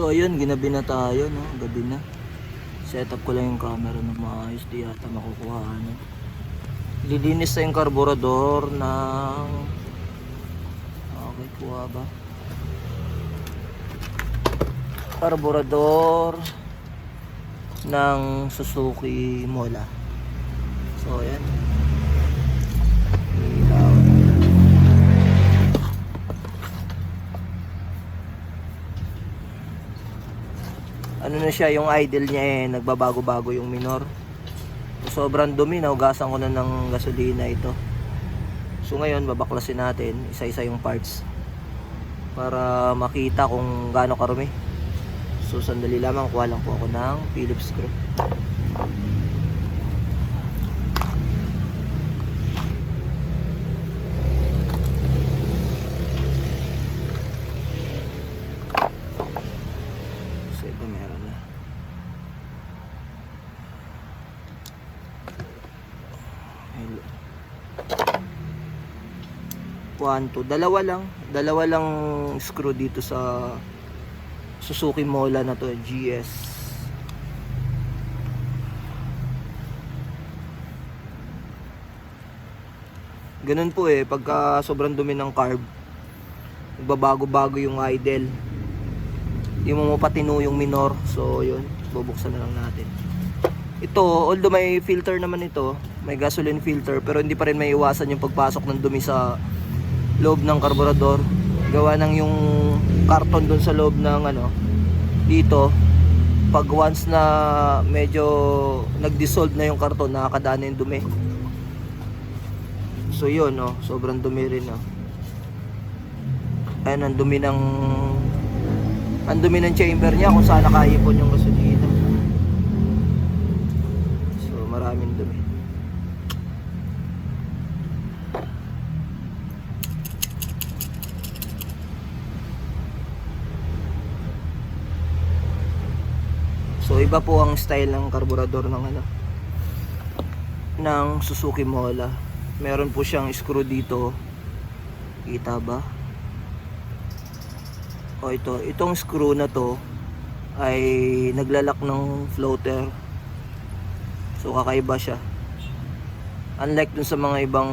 So ayun, ginabi na tayo, no? Gabi na. Set up ko lang yung camera na maayos, di yata makukuha, ano. Lilinis na yung karburador ng... Okay, kuha ba? Karburador ng Suzuki Mola. So ayan. Ilaw. Ano na siya, yung idle niya nagbabago-bago yung minor. Sobrang dumi, nahugasan ko na ng gasolina ito. So ngayon babaklasin natin isa-isa yung parts para makita kung gaano karumi. So sandali lamang, kuha lang po ako ng Phillips screw. So ito meron na. 1, 2, dalawa lang screw dito sa Suzuki Mola na to, GS. Ganun po pagka sobrang dumi ng carb, nagbabago-bago yung idle, di mo mapatino yung minor. So yun, bubuksan na lang natin ito. Although may filter naman ito, may gasoline filter, pero hindi pa rin may iwasan yung pagpasok ng dumi sa loob ng karburador. Gawa ng yung karton dun sa loob ng dito, pag once na medyo nag-dissolve na yung karton, nakakadaan na yung dumi. So yun, sobrang dumi rin. Ayan, ang dumi ng chamber niya kung saan nakaipon yung gasolina. So maraming dumi. So iba po ang style ng karburador ng Suzuki Mola. Meron po siyang screw dito. Kita ba? O itong screw na to ay naglalak ng floater. So kakaiba siya. Unlike dun sa mga ibang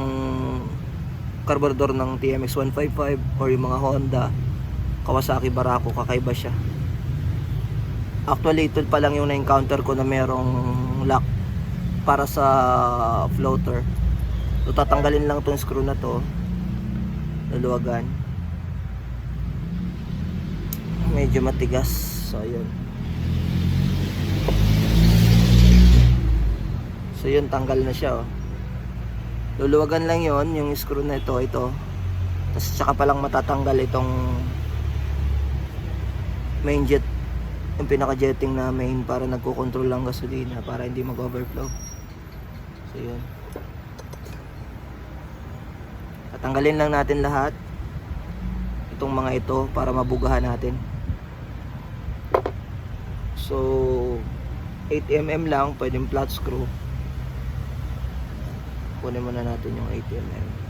karburador ng TMX 155 or yung mga Honda, Kawasaki, Barako, kakaiba siya. Actually ito pa lang yung na-encounter ko na merong lock para sa floater. So tatanggalin lang tong screw na to, laluwagan. Medyo matigas. So yun. So yun, tanggal na siya. Luluwagan lang yon yung screw na ito. Tapos tsaka pa lang matatanggal itong main jet, yung pinaka jetting na main, para nagko-control lang gasolina para hindi mag-overflow. So yun, tatanggalin lang natin lahat itong mga ito para mabugahan natin. So 8mm lang, pwedeng flat screw. Kunin muna natin yung 8mm.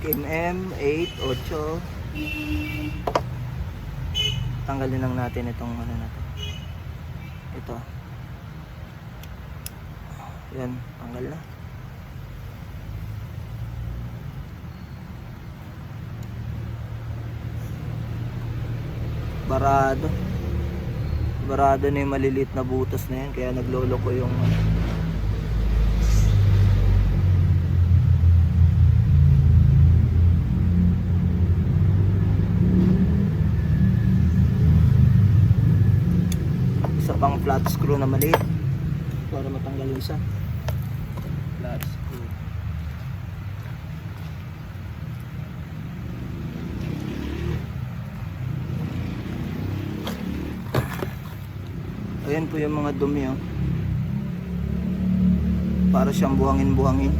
mm 8, 8. Tanggalin lang natin itong na to. Ito. Yan, tanggal na. Barado na yung maliliit na butas na yan, kaya naglolo ko yung pang flat screw na maliit para matanggal yung isa. Flat screw. Ayan po yung mga dumi para siyang buhangin-buhangin.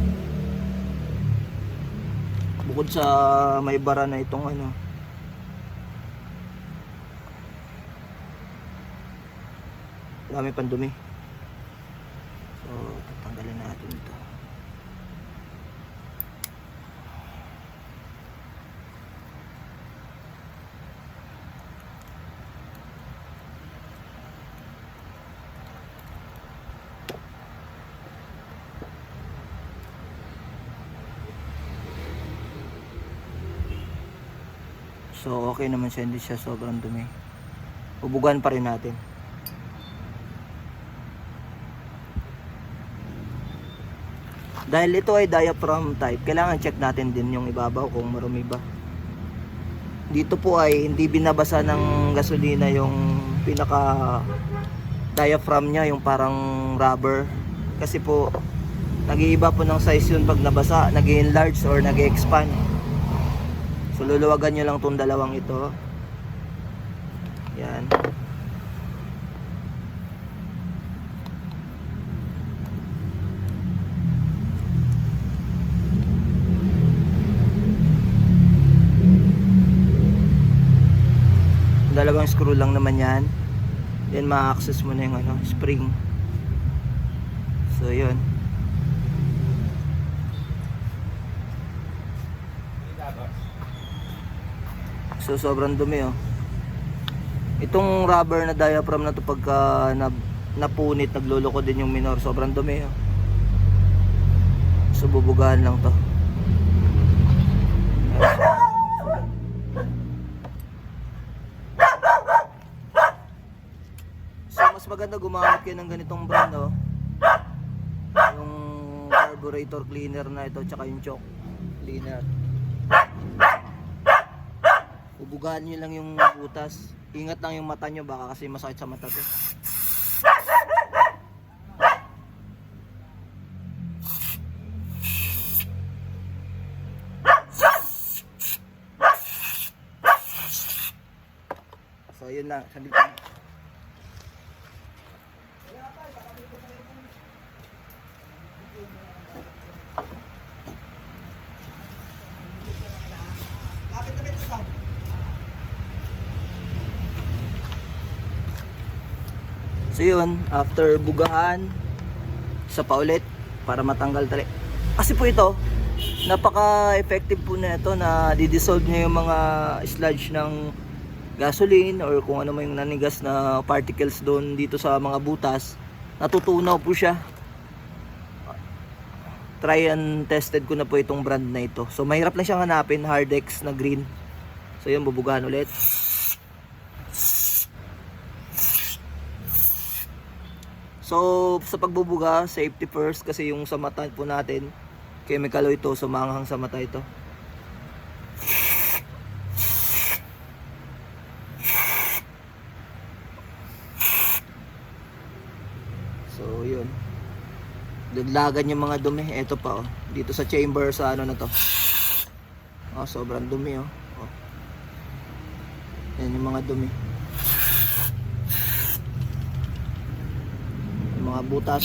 Bukod sa may bara na itong ano, dami pang dumi. So tatanggalin natin ito. So okay naman siya, hindi siya sobrang dumi. Bubugan pa rin natin. Dahil ito ay diaphragm type, kailangan check natin din yung ibabaw kung marumi ba. Dito po ay hindi binabasa ng gasolina yung pinaka diaphragm niya, yung parang rubber. Kasi po nag-iiba po ng size yun pag nabasa, nag-enlarge or nag-expand. So luluwagan nyo lang itong dalawang ito. Yan. Dalawang screw lang naman yan. Then ma-access mo na yung ano, spring. So yun. So sobrang dumi oh. Itong rubber na diaphragm na to pagka napunit, nagluloko din yung minor, sobrang dumi oh. So bubugahan lang to. So mas maganda gumamit kayo ng ganitong brand oh. Yung carburetor cleaner na ito, tsaka yung choke cleaner. Bubugahan nyo lang yung butas. Ingat lang yung mata nyo, baka kasi masakit sa mata to. So yun lang, sabi ko. So yun, after bugahan, isa pa ulit para matanggal tali. Kasi po ito, napaka-effective po na ito na di-dissolve niya yung mga sludge ng gasoline or kung ano man yung nanigas na particles doon dito sa mga butas. Natutunaw po siya. Try and tested ko na po itong brand na ito. So mahirap lang siyang hanapin, Hardex na green. So yun, bubugahan ulit. So sa pagbubuga, safety first kasi yung sa mata po natin, chemical ito, sumanghang sa mata ito. So yun. Daglagan yung mga dumi. Ito pa oh. Dito sa chamber sa ano na to. Oh, sobrang dumi oh. Oh. Yan yung mga dumi. Mga butas.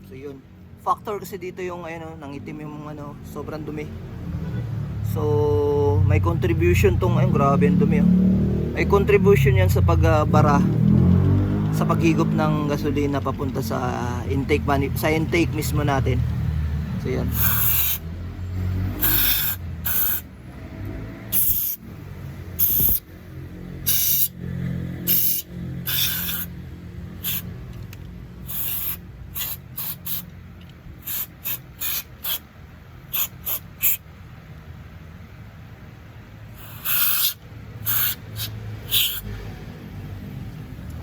So yun, factor kasi dito yung ano, nangitim yung ano, sobrang dumi. So may contribution tong ayun, grabe yung dumi oh. May contribution yan sa pagbara sa paghigop ng gasolina papunta sa intake mismo natin. So yan.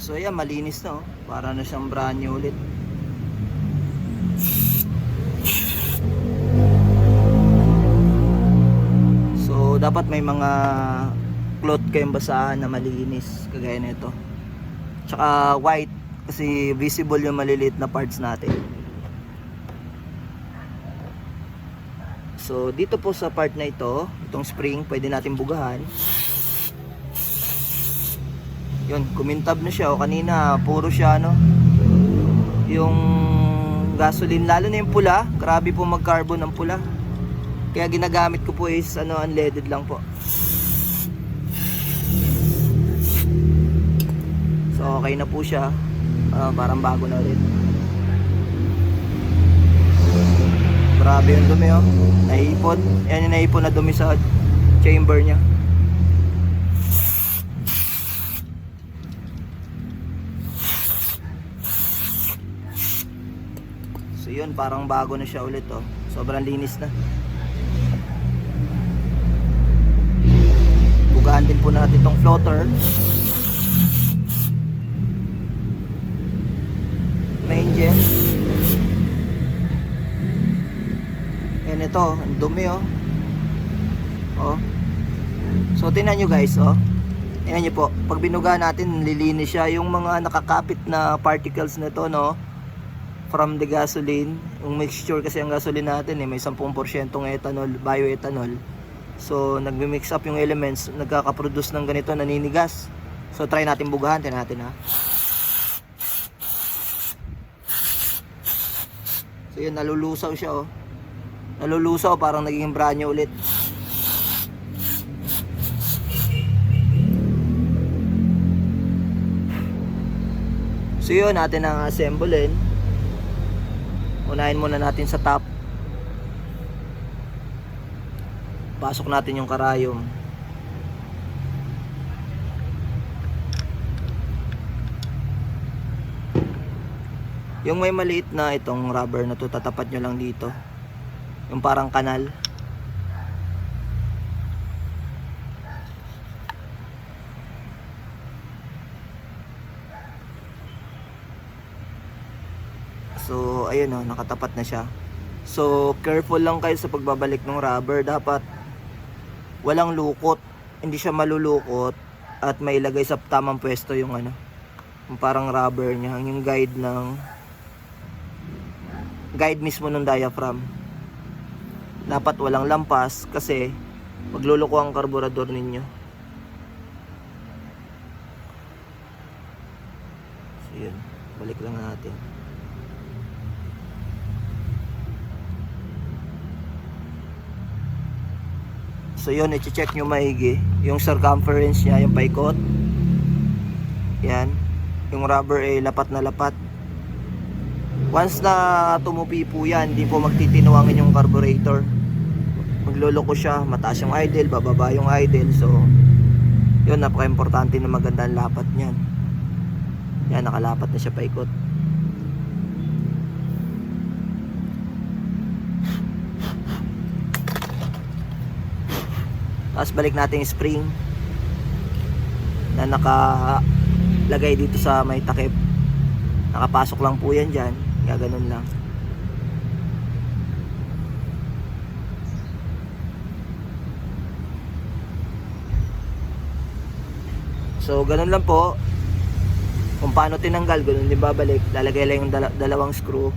So ayan, malinis na oh. Para na siyang brand new ulit. So dapat may mga cloth kayong basahan na malinis kagaya nito. Tsaka white kasi visible yung maliliit na parts natin. So dito po sa part na ito, itong spring, pwede natin bugahan. Yun, kumintab na siya. O kanina, puro siya ano, yung gasoline, lalo na yung pula. Grabe po mag-carbon ng pula. Kaya ginagamit ko po is unleaded lang po. So okay na po siya. Parang bago na ulit. Grabe yung dumi, oh. Naipon. Yan yung naipon na dumi sa chamber niya. So yun, parang bago na siya ulit, oh. Sobrang linis na. Bugahan din po natin itong floater. Main gen. Yan ito, ang dumi, oh. Oh. So tingnan nyo guys, oh. Tingnan nyo po, pag binuga natin, lilinis siya. Yung mga nakakapit na particles na to, no, from the gasoline, yung mixture kasi ang gasoline natin may 10% ethanol, bioethanol. So nagmi-mix up yung elements, nagkaka-produce ng ganito, naninigas. So try natin bugahan, tingnan natin, ha. So yun, nalulusaw siya, oh. Nalulusaw, parang naging brand new ulit. So yun, natin ang assemblein. Unahin muna natin sa top. Pasok natin yung karayom. Yung may maliit na itong rubber na to, tatapat nyo lang dito. Yung parang kanal. So ayun, oh, nakatapat na siya. So careful lang kayo sa pagbabalik ng rubber. Dapat walang lukot, hindi siya malulukot, at mailagay sa tamang pwesto yung yung parang rubber niya, yung guide mismo ng diaphragm. Dapat walang lampas kasi magluluko ang karburador ninyo. So yun, balik lang natin. So yun, i-check nyo maigi yung circumference niya, yung paikot. Yan, yung rubber ay lapat na lapat. Once na tumupi po yan, hindi po magtitinuangin yung carburetor. Magloloko siya, mataas yung idle, bababa yung idle. So yun, napaka-importante na maganda ang lapat niyan. Yan, nakalapat na siya paikot. Tapos balik natin yung spring na nakalagay dito sa may takip. Nakapasok lang po yan dyan. Gaganon lang. So ganun lang po. Kung paano tinanggal, ganun din babalik. Lalagay lang yung dalawang screw,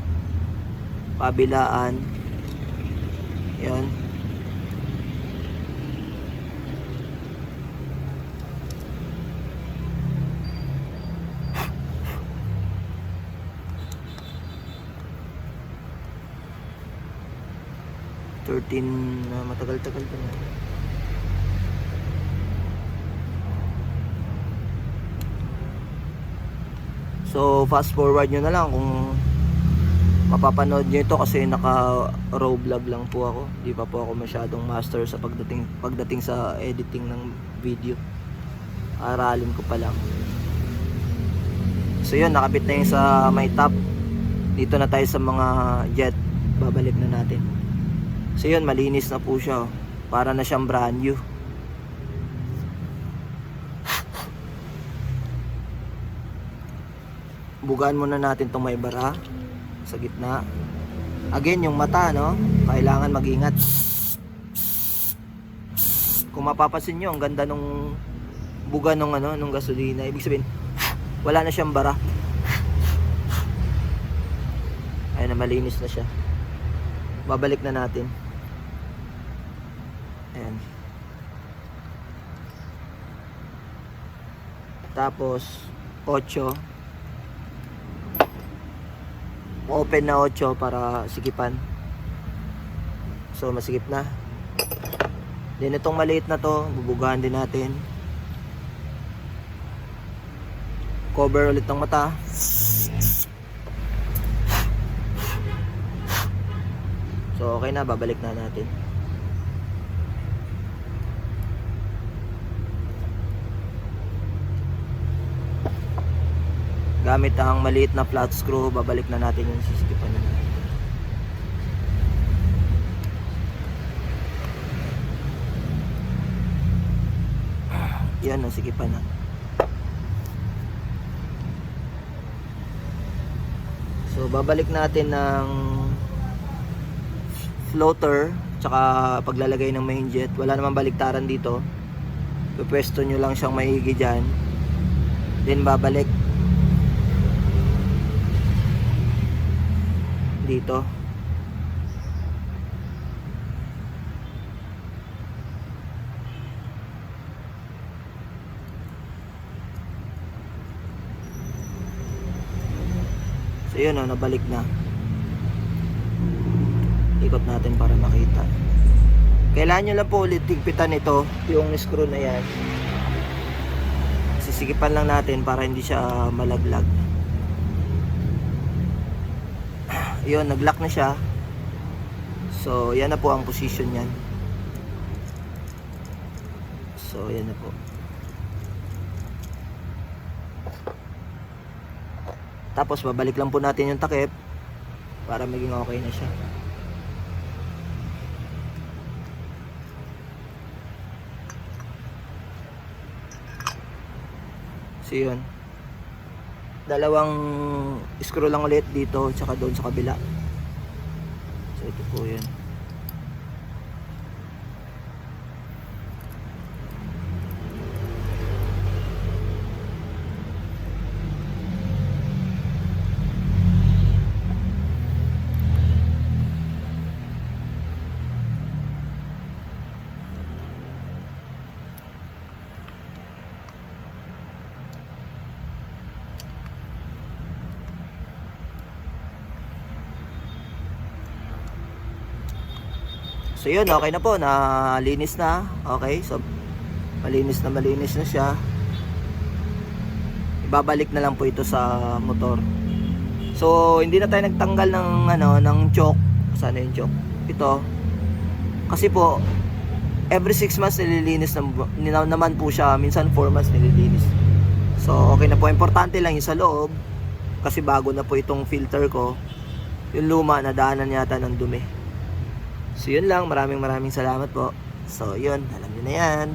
kabilaan. Yan. Matagal-tagal pa na. So fast forward nyo na lang kung mapapanood nyo ito, kasi naka raw vlog lang po ako. Di pa po ako masyadong master sa pagdating sa editing ng video. Aralin ko pa lang. So yun, nakabit na yung sa may top. Dito na tayo sa mga jet. Babalik na natin. So yun, malinis na po siya, oh. Para na siyang brand new. Bugaan muna natin itong may bara sa gitna. Again, yung mata, no, kailangan mag-ingat. Kung mapapansin nyo, ang ganda nung buga nung nung gasolina. Ibig sabihin, wala na siyang bara. Ayun na, malinis na siya. Babalik na natin. Ayan. Tapos 8. open na 8 para sikipan. So masikip na. Then itong maliit na to, bubugahan din natin. Cover ulit ng mata. So okay na, babalik na natin. Gamit ang maliit na flat screw, babalik na natin yung sisikipan na natin. Yan, nasikipan na. So babalik natin ng floater tsaka paglalagay ng main jet. Wala namang baliktaran dito. Pupwesto nyo lang siyang maigi dyan. Then babalik dito. So yun, nabalik na. Ikot natin para makita. Kailangan nyo lang po ulit tigpitan ito, yung screw na yan. Sisikipan lang natin para hindi siya malaglag. Yun, nag-lock na siya. So yan na po ang position yan. So yan na po. Tapos babalik lang po natin yung takip para maging okay na siya. So yun, dalawang screw lang ulit dito tsaka doon sa kabila. So ito po yun. So yun, okay na po, nalinis na. Okay, so malinis na siya. Ibabalik na lang po ito sa motor. So hindi na tayo nagtanggal ng ng choke. Sana yung choke. Ito. Kasi po every 6 months nililinis naman po siya, minsan 4 months nililinis. So okay na po, importante lang yung sa loob kasi bago na po itong filter ko. Yung luma na daanan yata ng dumi. So yun lang, maraming salamat po. So yun, alam niyo na yan.